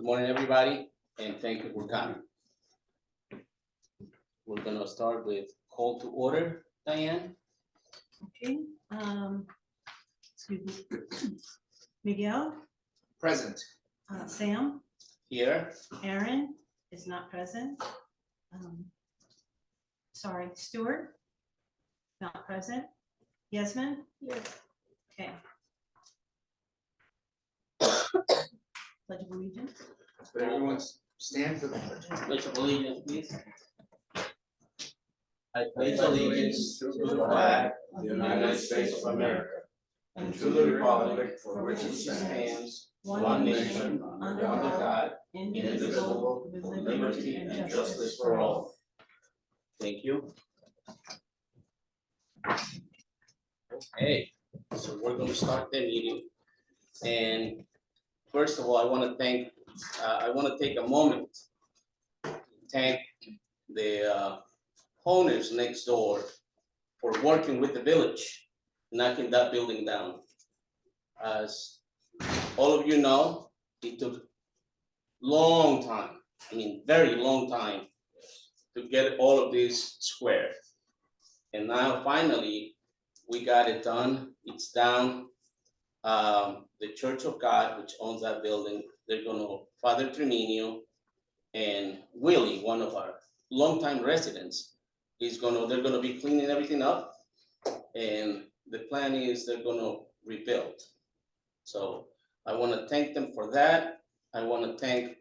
morning, everybody, and thank you for coming. We're gonna start with call to order, Diane. Okay, excuse me. Miguel, Present. Sam, Here, Aaron is not present. Sorry, Stuart, not present. Yasmin? Yes. Okay. Pledge of Allegiance. But everyone stand for the pledge. Pledge of allegiance, please. I pledge allegiance to the flag of the United States of America and to the republic for which it stands, one nation, under God, indivisible, with liberty and justice for all. Thank you. Okay, so we're gonna start the meeting. And first of all, I wanna take a moment to thank the owners next door for working with the village, knocking that building down. As all of you know, it took long time, I mean, very long time to get all of this square. And now finally, we got it done. It's down. The Church of God, which owns that building, they're gonna, Father Tremino and Willie, one of our longtime residents, they're gonna be cleaning everything up. And the plan is they're gonna rebuild. So I wanna thank them for that. I wanna thank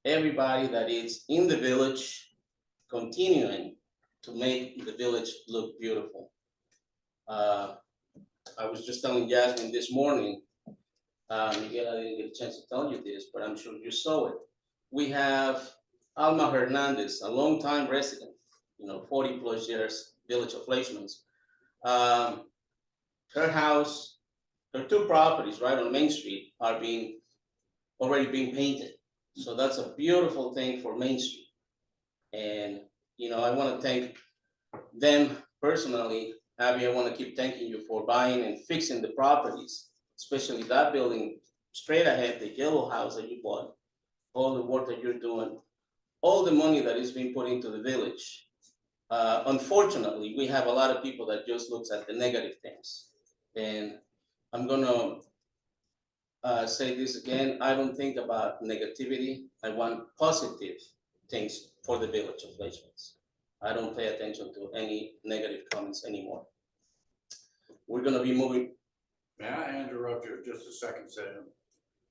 everybody that is in the village, continuing to make the village look beautiful. I was just telling Jasmine this morning, Miguel, I didn't get a chance to tell you this, but I'm sure you saw it. We have Alma Hernandez, a longtime resident, 40+ years, village of Fleischmann's. Her house, her two properties right on Main Street are already being painted. So that's a beautiful thing for Main Street. And, I want to thank them personally. Abby, I want to keep thanking you for buying and fixing the properties, especially that building straight ahead, the yellow house that you bought, all the work that you're doing, all the money that is being put into the village. Unfortunately, we have a lot of people that just looks at the negative things. And I'm gonna say this again, I don't think about negativity. I want positive things for the village of Fleischmann's. I don't pay attention to any negative comments anymore. We're gonna be moving. May I interrupt you just a second, Sam?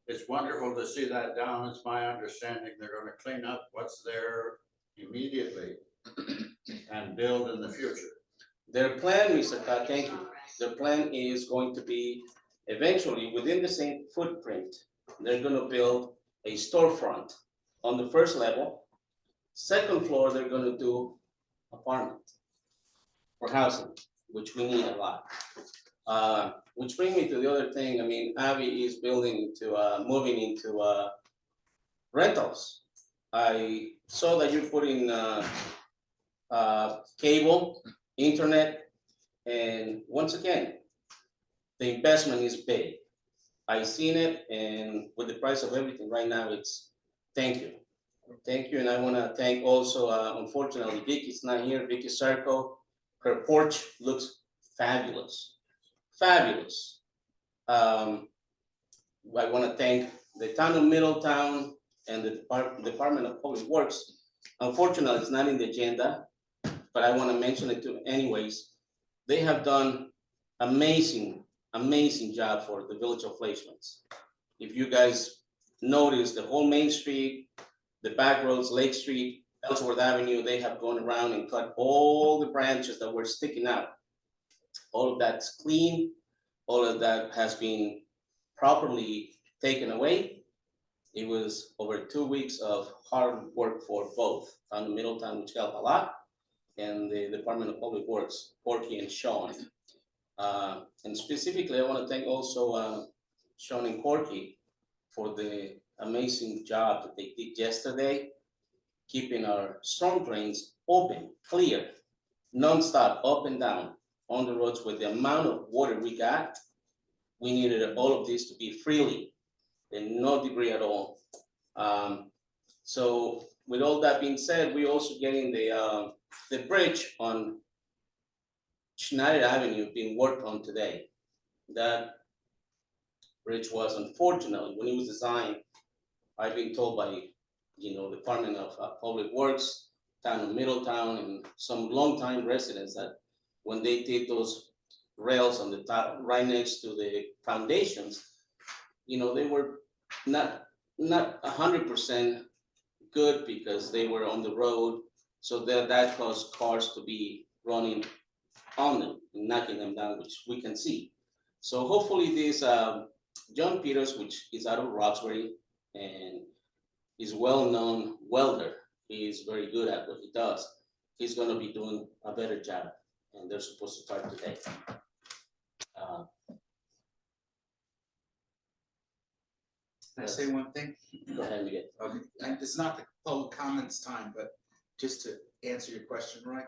It's wonderful to see that down. It's my understanding they're gonna clean up what's there immediately and build in the future. Their plan, Mr. Todd, thank you. Their plan is going to be eventually within the same footprint. They're gonna build a storefront on the first level. Second floor, they're gonna do apartment for housing, which we need a lot. Which brings me to the other thing. I mean, Abby is moving into rentals. I saw that you're putting cable, internet, and once again, the investment is big. I seen it, and with the price of everything right now, thank you. Thank you, and I wanna thank also, unfortunately, Vicky's not here, Vicky Circle. Her porch looks fabulous, fabulous. I wanna thank the town of Middletown and the Department of Public Works. Unfortunately, it's not in the agenda, but I wanna mention it too anyways. They have done amazing job for the village of Fleischmann's. If you guys notice, the whole Main Street, the back roads, Lake Street, Ellsworth Avenue, they have gone around and cut all the branches that were sticking out. All of that's clean, all of that has been properly taken away. It was over 2 weeks of hard work for both Town of Middletown, which helped a lot, and the Department of Public Works, Porky and Sean. And specifically, I want to thank also Sean and Corky for the amazing job that they did yesterday, keeping our storm drains open, clear, nonstop, up and down on the roads. With the amount of water we got, we needed all of this to be freely and no debris at all. So with all that being said, we also getting the bridge on Schneider Avenue being worked on today. That bridge was unfortunately, when it was designed, I've been told by, Department of Public Works, town of Middletown, and some longtime residents that when they did those rails on the top, right next to the foundations, they were not 100% good because they were on the road. So that caused cars to be running on them and knocking them down, which we can see. So hopefully this John Peters, which is out of Roxbury and is well-known welder, he is very good at what he does. He's going to be doing a better job, and they're supposed to start today. Can I say one thing? Go ahead, Miguel. Okay, and it's not the public comments time, but just to answer your question, right?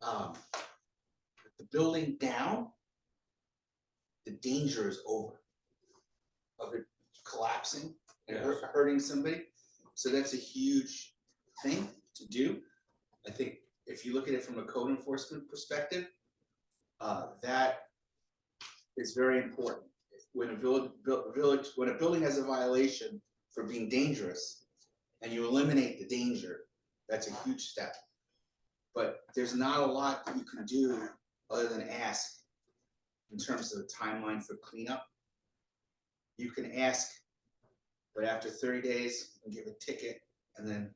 The building down, the danger is over of it collapsing and hurting somebody. So that's a huge thing to do. I think if you look at it from a code enforcement perspective, that is very important. When a when a building has a violation for being dangerous and you eliminate the danger, that's a huge step. But there's not a lot that you can do other than ask in terms of the timeline for cleanup. You can ask, but after 30 days, you can give a ticket, and then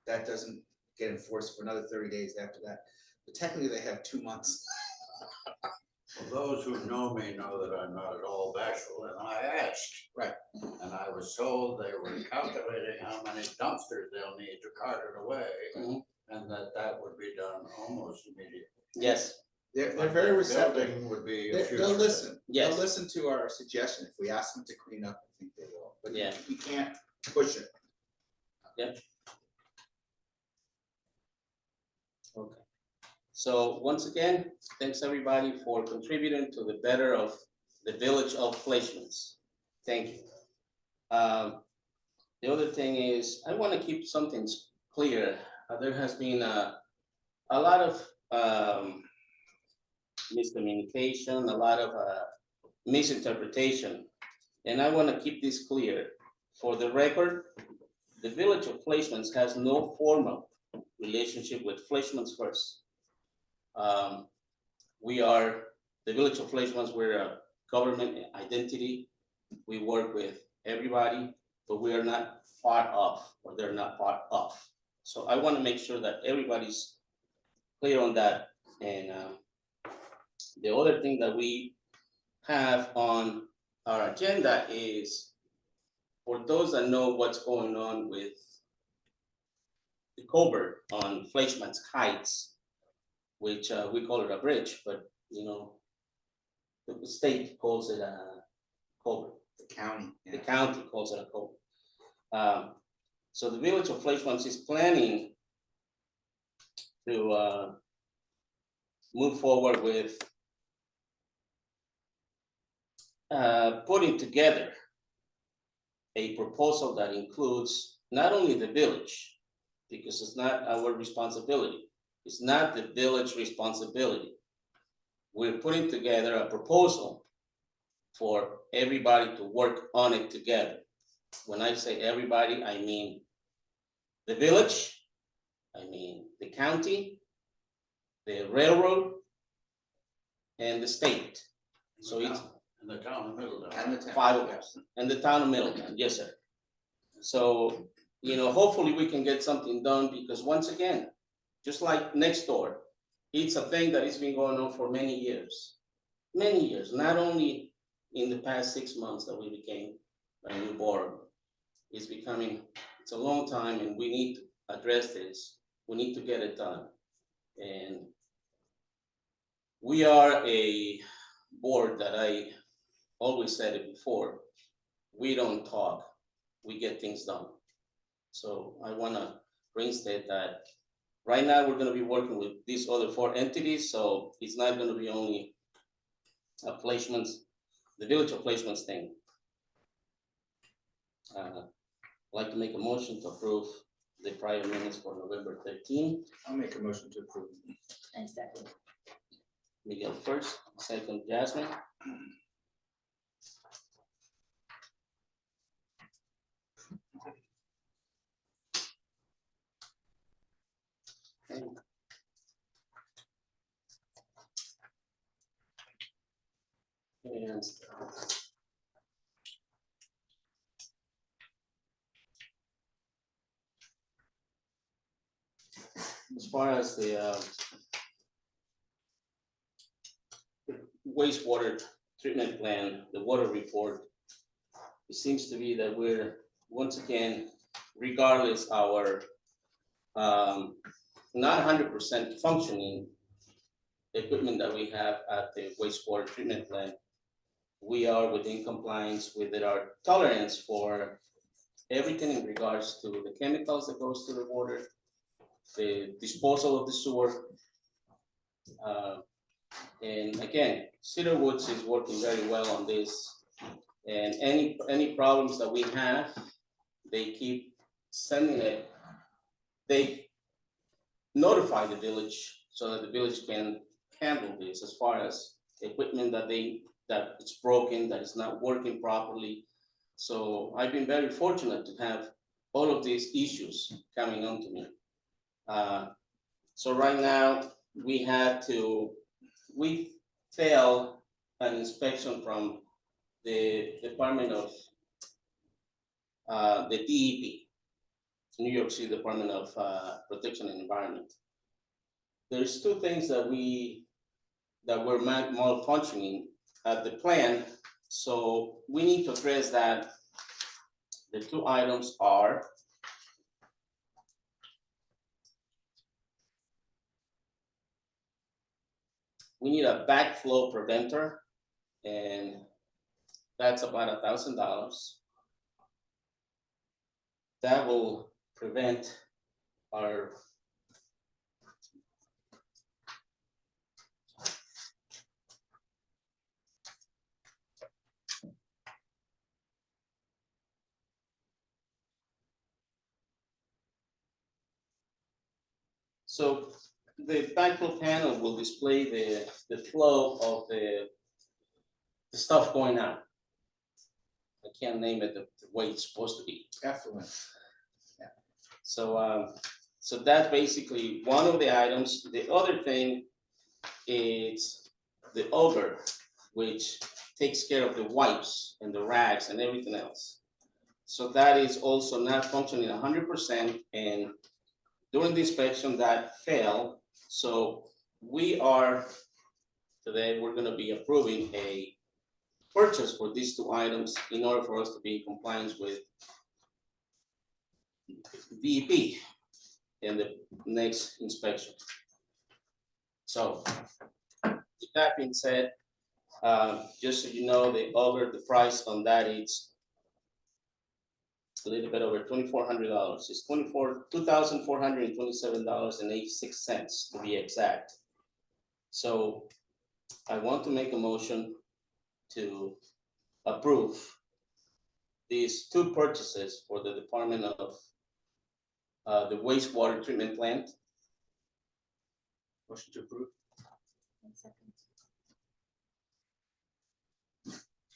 that doesn't get enforced for another 30 days after that. But technically, they have 2 months. Well, those who know me know that I'm not at all bashful, and I asked. Right. And I was told they were calculating how many dumpsters they'll need to cart it away, and that would be done almost immediately. Yes. They're very receptive. Building would be a They'll future listen. thing. Yes. They'll listen to our suggestion. If we ask them to clean up, I think they will. But Yeah. we can't push it. Okay. So once again, thanks everybody for contributing to the better of the village of Fleischmann's. Thank you. The other thing is, I want to keep something clear. There has been a lot of miscommunication, a lot of misinterpretation, and I want to keep this clear. For the record, the village of Fleischmann's has no formal relationship with Fleischmann's First. We are, the village of Fleischmann's, we're a government identity. We work with everybody, but we are not part of, or they're not part of. So I want to make sure that everybody's clear on that. And the other thing that we have on our agenda is, for those that know what's going on with the culvert on Fleischmann's Heights, which we call it a bridge, but the state calls it a culvert. The county. The county calls it a culvert. So the village of Fleischmann's is planning to move forward with putting together a proposal that includes not only the village, because it's not our responsibility. It's not the village responsibility. We're putting together a proposal for everybody to work on it together. When I say everybody, I mean the village, I mean the county, the railroad, and the state. So it's in the town of Middletown. And the town. 5 of us, and the town of Middletown, yes, sir. So, hopefully we can get something done, because once again, just like next door, it's a thing that has been going on for many years, not only in the past 6 months that we became a new board. It's a long time, and we need to address this. We need to get it done. And we are a board that I always said it before, we don't talk, we get things done. So I wanna reinstate that. Right now, we're gonna be working with these other 4 entities, so it's not gonna be only a Fleischmann's, the village of Fleischmann's thing. I'd like to make a motion to approve the prior minutes for November 13. I'll make a motion to approve. And second. Miguel first, second Jasmine. And as far as the wastewater treatment plan, the water report, it seems to be that we're, once again, regardless our not 100% functioning equipment that we have at the wastewater treatment plant, we are within compliance with our tolerance for everything in regards to the chemicals that goes to the water, the disposal of the sewer. And again, Cedar Woods is working very well on this. And any problems that we have, they keep sending it. They notify the village so that the village can handle this as far as equipment that it's broken, that is not working properly. So I've been very fortunate to have all of these issues coming onto me. So right now, we failed an inspection from the Department of, the DEP, New York City Department of Protection and Environment. There's two things that were malfunctioning at the plant, so we need to address that. The two items are we need a backflow preventer, and that's about $1,000. That will prevent our so the backflow panel will display the flow of the stuff going out. I can't name it the way it's supposed to be. Effluent. So, so that's basically one of the items. The other thing is the auger, which takes care of the wipes and the rags and everything else. So that is also not functioning 100%, and during the inspection that failed. So today we're gonna be approving a purchase for these two items in order for us to be in compliance with DEP in the next inspection. So with that being said, just so you know, the price on that is a little bit over $2,400. It's $2,427.86 to be exact. So I want to make a motion to approve these two purchases for the Department of the wastewater treatment plant. Motion to approve. And second.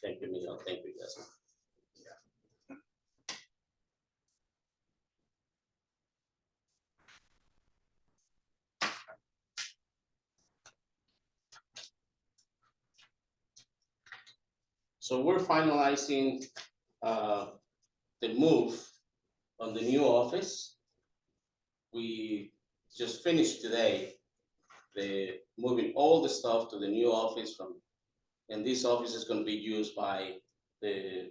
Thank you, Miguel. Thank you, Jasmine. So we're finalizing the move on the new office. We just finished today moving all the stuff to the new office and this office is going to be used by the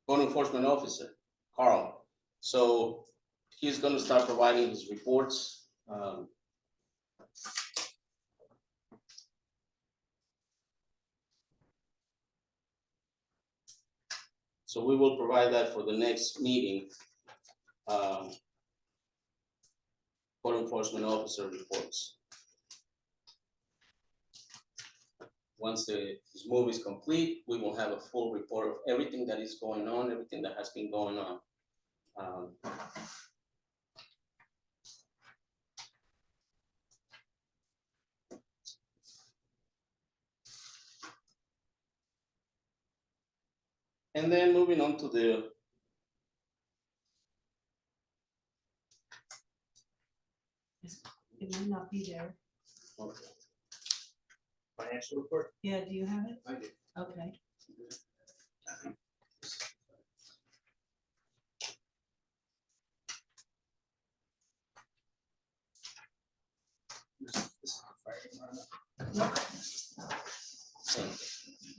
code enforcement officer, Carl. So he's going to start providing his reports. So we will provide that for the next meeting. Code enforcement officer reports. Once this move is complete, we will have a full report of everything that is going on, everything that has been going on. Um, And then moving on to the, It might not be there. okay, Financial report? Yeah, do you have it? I do. Okay. This is the fire department.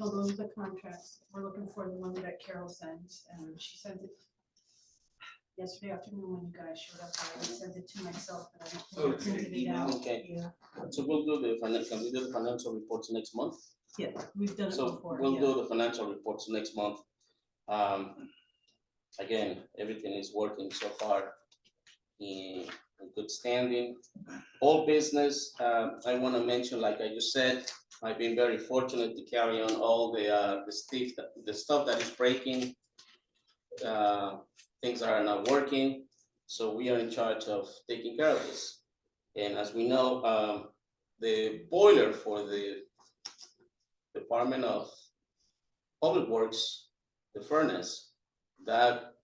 Well, those are the contracts. We're looking for the one that Carol sends, and she sent it yesterday afternoon when you guys showed up. I sent it to myself, but I Oh, printed it email? out. Okay. Yeah, so we'll do the can we do the financial reports next month? yeah, we've done it So before. we'll Yeah. do the financial reports next month. Again, everything is working so far in good standing. All business, I want to mention, like I just said, I've been very fortunate to carry on all the stuff that is breaking. Things that are not working, so we are in charge of taking care of this. And as we know, the boiler for the Department of Public Works, the furnace, that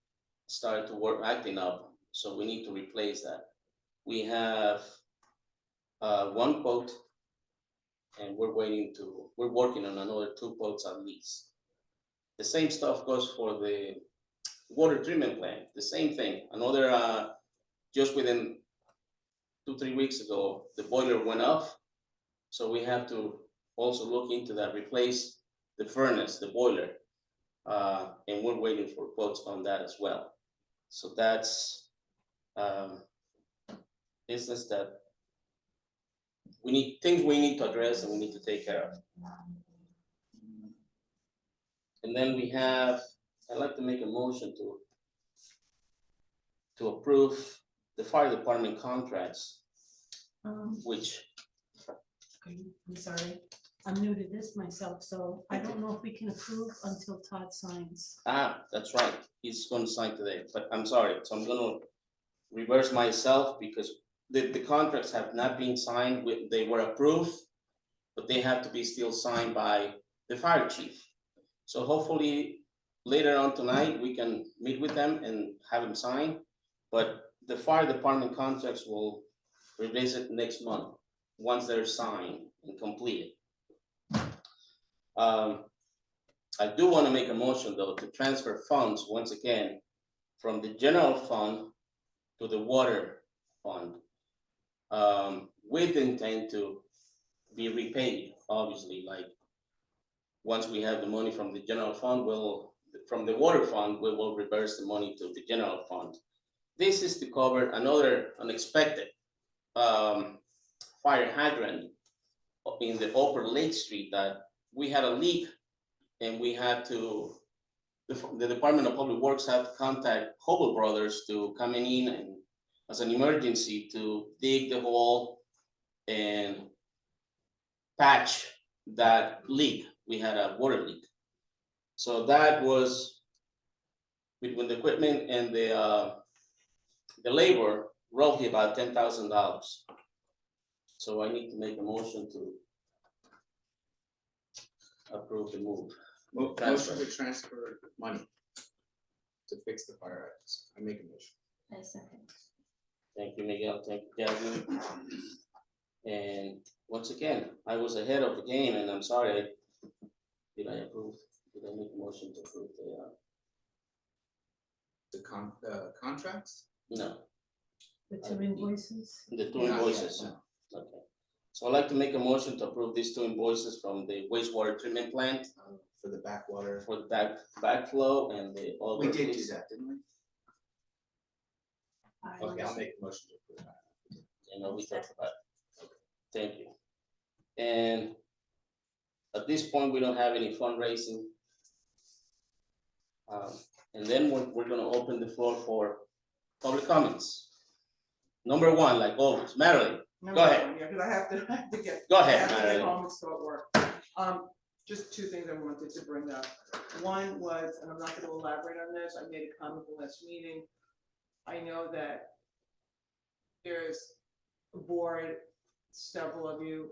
started to work acting up, so we need to replace that. We have one quote, and we're working on another two quotes at least. The same stuff goes for the water treatment plant, the same thing. Another, just within 2-3 weeks ago, the boiler went off, so we have to also look into that, replace the furnace, the boiler. And we're waiting for quotes on that as well. So that's business that things we need to address and we need to take care of. And then we have, I'd like to make a motion to approve the fire department contracts, which, Okay, I'm sorry. I'm new to this myself, so I don't know if we can approve until Todd signs. that's right, he's gonna sign today, but I'm sorry, so I'm gonna reverse myself because the contracts have not been signed, they were approved, but they have to be still signed by the fire chief. So hopefully later on tonight, we can meet with them and have them sign. But the fire department contracts will revisit next month, once they're signed and completed. I do want to make a motion though, to transfer funds once again from the general fund to the water fund. With intent to be repaid, obviously, like, once we have the money from the general fund, from the water fund, we will reverse the money to the general fund. This is to cover another unexpected fire hydrant in the upper Lake Street, that we had a leak and we had to, the Department of Public Works had to contact Hobel Brothers to come in and as an emergency to dig the hole and patch that leak. We had a water leak. So that was, between the equipment and the labor, roughly about $10,000. So I need to make a motion to approve the move. Motion to transfer money to fix the fire hydrants. I make a motion. I second. Thank you, Miguel. Thank you, Jasmine. And once again, I was ahead of the game, and I'm sorry. Did I make a motion to approve The contracts? no, The two invoices. the two Not yet, invoices? no. Okay. So I'd like to make a motion to approve these two invoices from the wastewater treatment plant For the backwater. for the backflow and the other. We did do that, didn't we? I Okay, I'll was- make a motion to approve that. You know, we talked about it. Thank you. And at this point, we don't have any fundraising. And then we're gonna open the floor for public comments. Number one, like always, Marilyn, Number ahead. one, yeah, because I have to get. Go I ahead, have to get Marilyn. home and start work. Just two things I wanted to bring up. One was, and I'm not gonna elaborate on this, I made a comment the last meeting, I know that there's a board, several of you,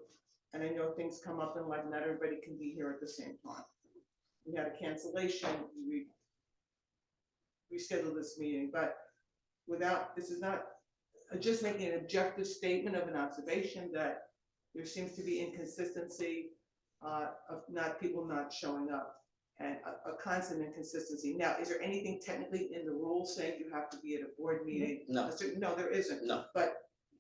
and I know things come up in life, not everybody can be here at the same time. We had a cancellation, we rescheduled this meeting, but without, this is not, just making an objective statement of an observation that there seems to be inconsistency of not, people not showing up, and a constant inconsistency. Now, is there anything technically in the rules saying you have to be at a board meeting? No. No, there isn't. No. But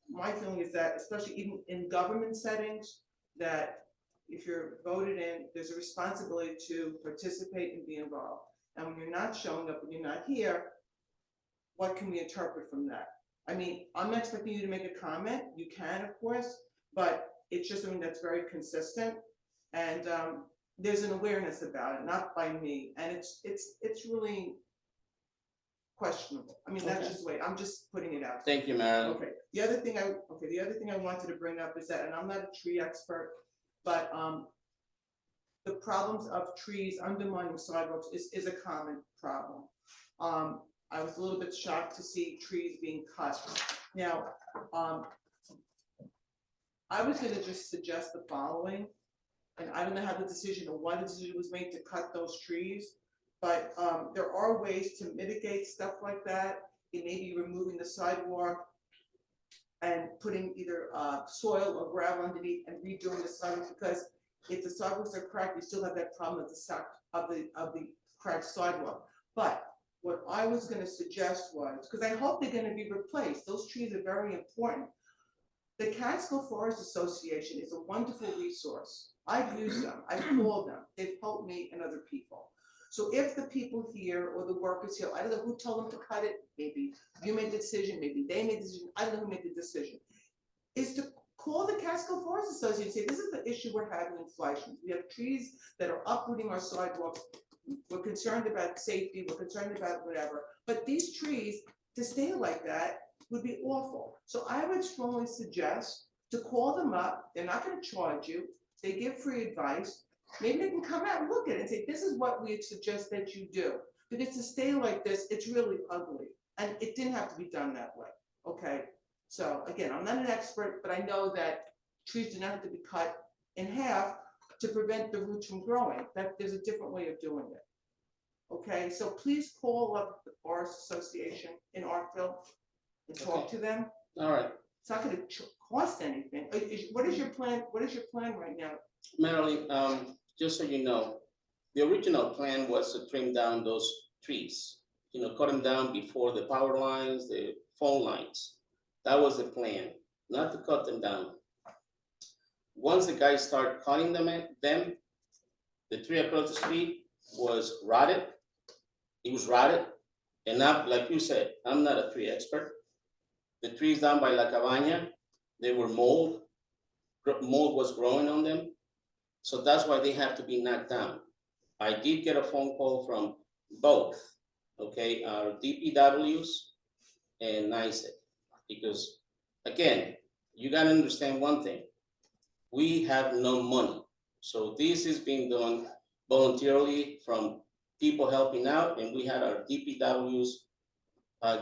my feeling is that, especially even in government settings, that if you're voted in, there's a responsibility to participate and be involved. And when you're not showing up and you're not here, what can we interpret from that? I mean, I'm not expecting you to make a comment. You can, of course, but it's just something that's very consistent. And there's an awareness about it, not by me. And it's really questionable. I mean, that's Okay. just the way, I'm just putting it out. Thank you, Marilyn. Okay, the other thing I wanted to bring up is that, and I'm not a tree expert, but the problems of trees undermining sidewalks is a common problem. I was a little bit shocked to see trees being cut. Now, I was gonna just suggest the following, and I don't know how the decision or why the decision was made to cut those trees, but there are ways to mitigate stuff like that. It may be removing the sidewalk and putting either soil or gravel underneath and redoing the sidewalk, because if the sidewalks are cracked, you still have that problem of the cracked sidewalk. But what I was gonna suggest was, because I hope they're gonna be replaced, those trees are very important. The Catskill Forest Association is a wonderful resource. I've used them, I've called them, they've helped me and other people. So if the people here or the workers here, I don't know who told them to cut it, maybe you made the decision, maybe they made the decision, I don't know who made the decision, is to call the Catskill Forest Association and say, this is the issue we're having in Fleischmann. We have trees that are uprooting our sidewalks. We're concerned about safety, we're concerned about whatever, but these trees, to stay like that would be awful. So I would strongly suggest to call them up, they're not gonna charge you, they give free advice. Maybe they can come out and look at it and say, this is what we suggest that you do. Because to stay like this, it's really ugly. And it didn't have to be done that way, okay? So again, I'm not an expert, but I know that trees do not have to be cut in half to prevent the roots from growing. That there's a different way of doing it. Okay, so please call up the Forest Association in Arkville and talk Okay. to them. All right, It's not gonna cost anything. What is your plan? What is your plan right now? Marilyn, just so you know, the original plan was to trim down those trees. You know, cut them down before the power lines, the phone lines. That was the plan, not to cut them down. Once the guys start cutting them, the tree across the street was rotted. It was rotted, and now, like you said, I'm not a tree expert. The trees down by La Cabaña, they were mold. Mold was growing on them, so that's why they have to be knocked down. I did get a phone call from both, okay, our DPWs and NICEAG, because again, you gotta understand one thing. We have no money, so this is being done voluntarily from people helping out, and we had our DPWs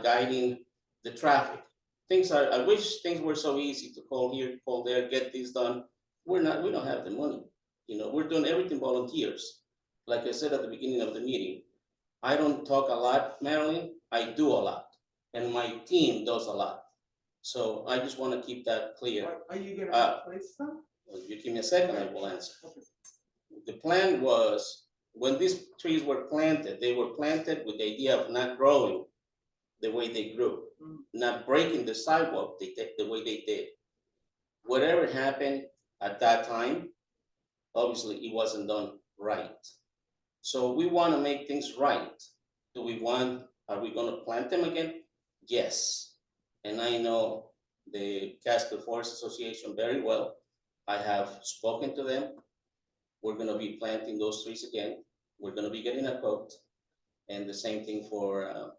guiding the traffic. I wish things were so easy to call here, call there, get this done. We don't have the money. You know, we're doing everything volunteers. Like I said at the beginning of the meeting, I don't talk a lot, Marilyn, I do a lot, and my team does a lot. So I just want to keep that clear. Are you gonna replace them? If you give me a second, I will answer. Okay. The plan was, when these trees were planted, they were planted with the idea of not growing the way they grew, not breaking the sidewalk the way they did. Whatever happened at that time, obviously it wasn't done right. So we want to make things right. Are we gonna plant them again? Yes. And I know the Catskill Forest Association very well. I have spoken to them. We're gonna be planting those trees again. We're gonna be getting a quote. And the same thing for the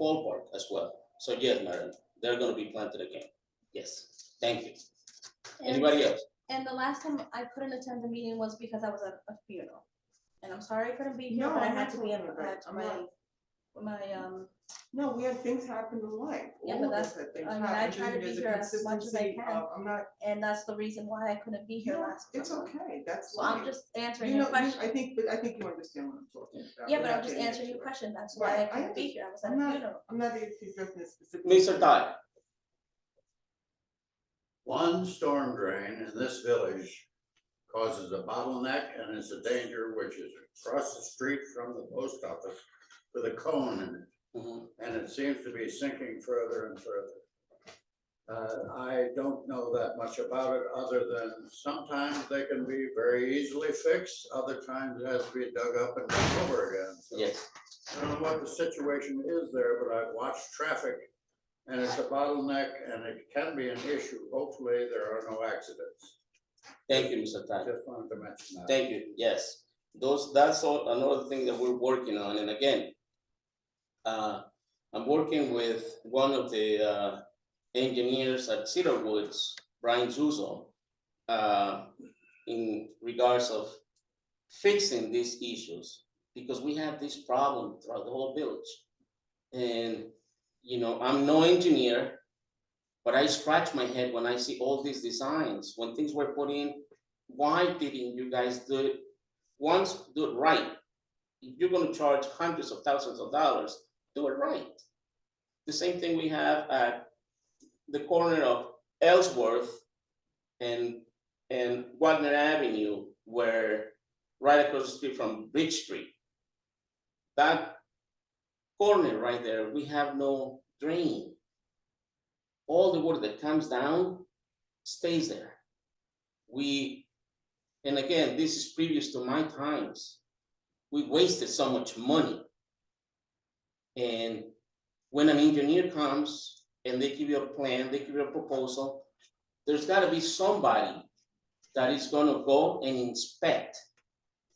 ballpark as well. So yes, Marilyn, they're gonna be planted again. Yes, thank you. Anybody else? And the last time I couldn't attend the meeting was because I was at a funeral. And I'm sorry I couldn't be here, No, but I I'm had not to be in, talking I about- had to I'm my, not- with my, No, we have things happen in life. Yeah, All but of us that's- have things I mean, I happen. try to be There's a here as much as I consistency can. of- I'm not, and that's the reason why I couldn't be here last. it's month. okay, that's Well, I'm fine. just answering You your know, question. I think you understand what I'm talking about. Yeah, but without I'm just getting answering into your it. question. That's why I Right, couldn't be here. I was at a I'm not- funeral. I'm not addressing this specifically. Mr. Todd, One storm drain in this village causes a bottleneck and is a danger, which is across the street from the post office with a cone in it. mhm, And it seems to be sinking further and further. I don't know that much about it, other than sometimes they can be very easily fixed, other times it has to be dug up and done over again. So yes, I don't know what the situation is there, but I've watched traffic, and it's a bottleneck, and it can be an issue. Hopefully, there are no accidents. thank you, Mr. I Todd. just wanted to mention that. Thank you, yes. That's all, another thing that we're working on, and again, I'm working with one of the engineers at Cedar Woods, Brian Zuzo, in regards of fixing these issues, because we have this problem throughout the whole village. And, you know, I'm no engineer, but I scratch my head when I see all these designs, when things were put in. Why didn't you guys do it once, do it right? If you're gonna charge hundreds of thousands of dollars, do it right. The same thing we have at the corner of Ellsworth and Wagner Avenue, where right across the street from Bridge Street. That corner right there, we have no drain. All the water that comes down stays there. And again, this is previous to my times. We wasted so much money. And when an engineer comes and they give you a plan, they give you a proposal, there's gotta be somebody that is gonna go and inspect,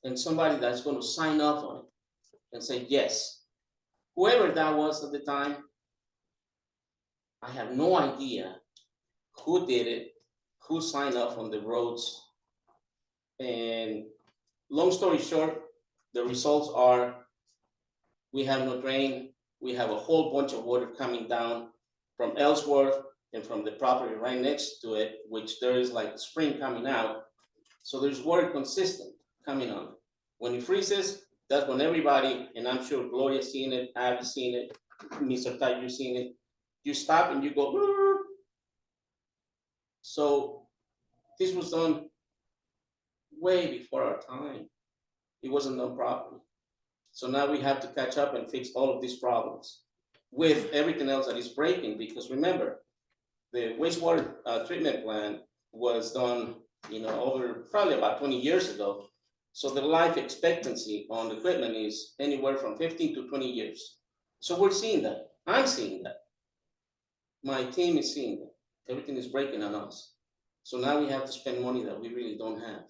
and somebody that's gonna sign off on it and say, yes. Whoever that was at the time, I have no idea who did it, who signed off on the roads. And long story short, the results are, we have no drain, we have a whole bunch of water coming down from Ellsworth and from the property right next to it, which there is like a spring coming out. So there's water consistent coming on. When it freezes, that's when everybody, and I'm sure Gloria's seen it, I've seen it, Mr. Todd, you've seen it, you stop and you go, "Brrr." So this was done way before our time. It wasn't done properly. So now we have to catch up and fix all of these problems with everything else that is breaking, because remember, the wastewater treatment plant was done, you know, over probably about 20 years ago. So the life expectancy on the equipment is anywhere from 15 to 20 years. So we're seeing that. I'm seeing that. My team is seeing that. Everything is breaking on us. So now we have to spend money that we really don't have.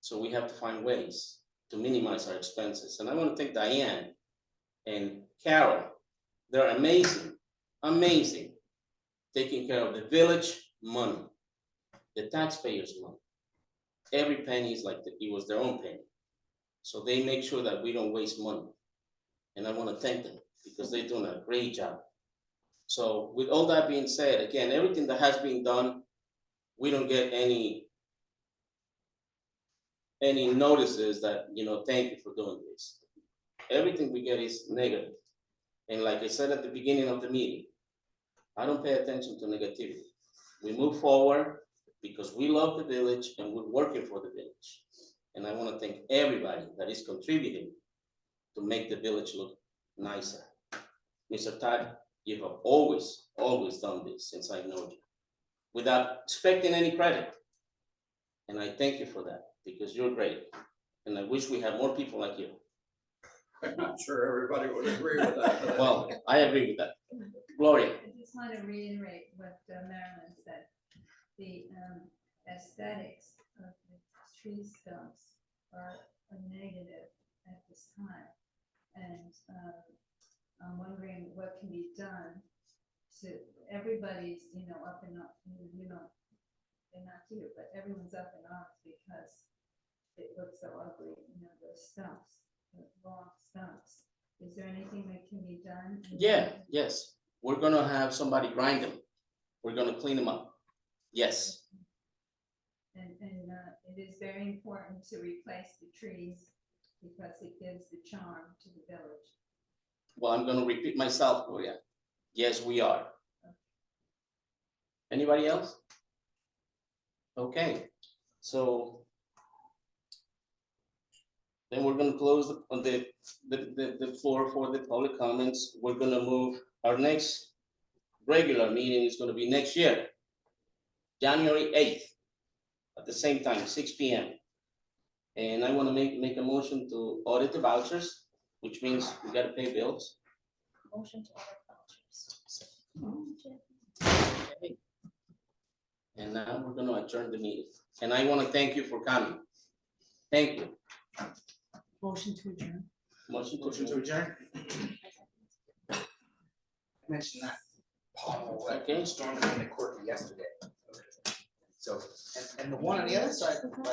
So we have to find ways to minimize our expenses. And I want to thank Diane and Carol. They're amazing, amazing, taking care of the village money, the taxpayers' money. Every penny is like it was their own penny. So they make sure that we don't waste money. And I want to thank them because they're doing a great job. So with all that being said, again, everything that has been done, we don't get any notices that, you know, thank you for doing this. Everything we get is negative. And like I said at the beginning of the meeting, I don't pay attention to negativity. We move forward because we love the village and we're working for the village. And I want to thank everybody that is contributing to make the village look nicer. Mr. Todd, you have always done this since I know you, without expecting any credit. And I thank you for that, because you're great. And I wish we had more people like you. I'm not sure everybody would agree with that. but Well, I agree with that. Gloria, I just want to reiterate what Marilyn said. The aesthetics of the tree stumps are a negative at this time. And I'm wondering what can be done to, everybody's, up and up, they're not here, but everyone's up in arms because it looks so ugly, you know, those stumps, the long stumps. Is there anything that can be done? Yeah, yes, we're gonna have somebody grind them. We're gonna clean them up. Yes, And it is very important to replace the trees because it gives the charm to the village. well, I'm gonna repeat myself, Gloria. Yes, we are. Anybody else? Okay, so then we're gonna close the floor for the public comments. We're gonna move, our next regular meeting is gonna be next year, January 8th, at the same time, 6 p.m. And I wanna make a motion to audit the vouchers, which means we gotta pay bills. Motion to order vouchers. Okay. And now we're gonna adjourn the meeting. And I wanna thank you for coming. Thank you. Motion to adjourn. Motion to Motion to adjourn. adjourn. I mentioned that. Paul, Okay. storm in the court yesterday. So, and the one on the other side, by